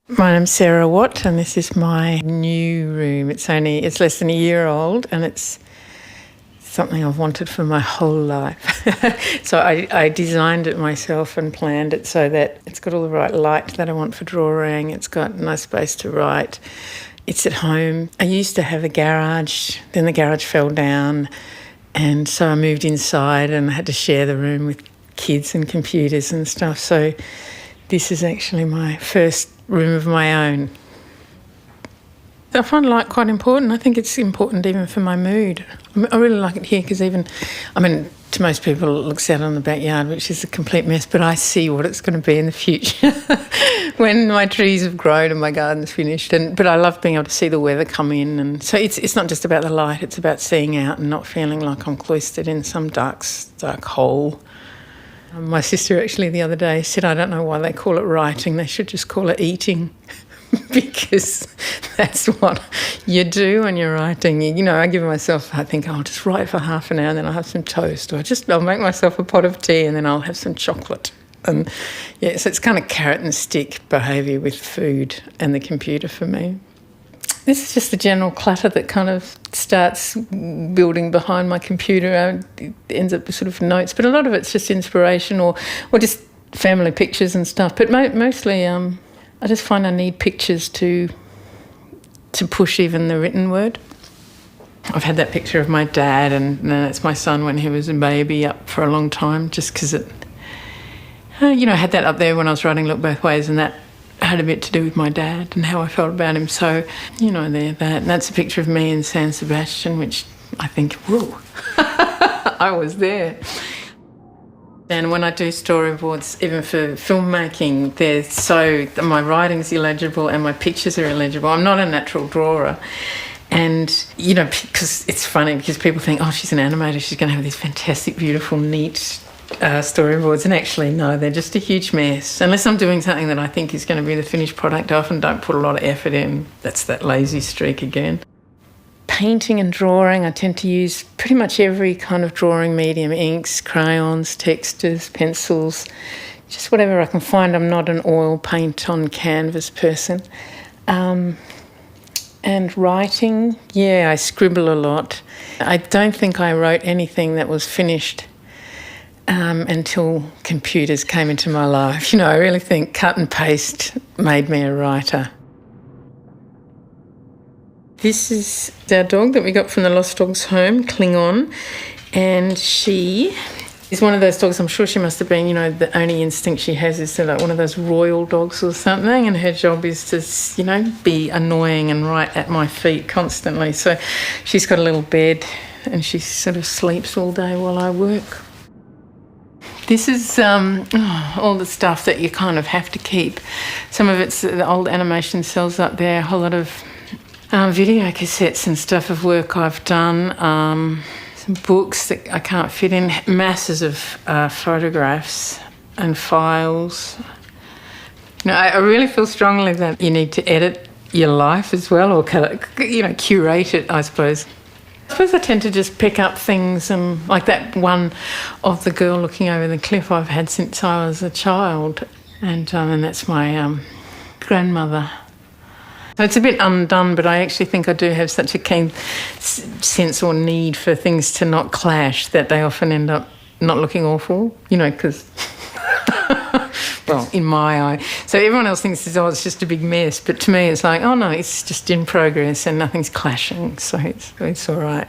My name's Sarah Watt and this is my new room. It's less than a year old and it's something I've wanted for my whole life. So I designed it myself and planned it so that it's got all the right light that I want for drawing. It's got a nice space to write. It's at home. I used to have a garage, then the garage fell down and so I moved inside and I had to share the room with kids and computers and stuff. So this is actually my first room of my own. I find light quite important. I think it's important even for my mood. I really like it here because to most people it looks out on the backyard, which is a complete mess, but I see what it's going to be in the future when my trees have grown and my garden's finished. But I love being able to see the weather come in. And so it's not just about the light, it's about seeing out and not feeling like I'm cloistered in some dark hole. My sister actually the other day said, I don't know why they call it writing, they should just call it eating because that's what you do when you're writing. I give myself, I think I'll just write for half an hour and then I'll have some toast or I'll make myself a pot of tea and then I'll have some chocolate. And yeah, so it's kind of carrot and stick behaviour with food and the computer for me. This is just the general clutter that kind of starts building behind my computer. It ends up with sort of notes, but a lot of it's just inspiration or just family pictures and stuff. But mostly I just find I need pictures to push even the written word. I've had that picture of my dad and that's my son when he was a baby up for a long time just because it, I had that up there when I was writing Look Both Ways and that had a bit to do with my dad and how I felt about him. So, that's a picture of me in San Sebastian, which I think, whoa, I was there. And when I do storyboards, even for filmmaking, my writing's illegible and my pictures are illegible. I'm not a natural drawer. And, because it's funny because people think, oh, she's an animator, she's going to have these fantastic, beautiful, neat storyboards, and actually no, they're just a huge mess. Unless I'm doing something that I think is going to be the finished product, I often don't put a lot of effort in. That's that lazy streak again. Painting and drawing, I tend to use pretty much every kind of drawing medium: inks, crayons, textures, pencils, just whatever I can find. I'm not an oil paint on canvas person. And writing, I scribble a lot. I don't think I wrote anything that was finished until computers came into my life. I really think cut and paste made me a writer. This is our dog that we got from the Lost Dogs Home, Klingon, and she is one of those dogs, I'm sure she must have been, the only instinct she has is to like one of those royal dogs or something, and her job is to, be annoying and right at my feet constantly. So she's got a little bed and she sort of sleeps all day while I work. This is all the stuff that you kind of have to keep. Some of it's the old animation cells up there, a whole lot of video cassettes and stuff of work I've done, some books that I can't fit in, masses of photographs and files. I really feel strongly that you need to edit your life as well, or curate it, I suppose. I suppose I tend to just pick up things, and like that one of the girl looking over the cliff I've had since I was a child, and that's my grandmother. So it's a bit undone, but I actually think I do have such a keen sense or need for things to not clash that they often end up not looking awful, because... well, in my eye. So everyone else thinks, it's just a big mess. But to me, it's like, oh, no, it's just in progress and nothing's clashing. So it's all right.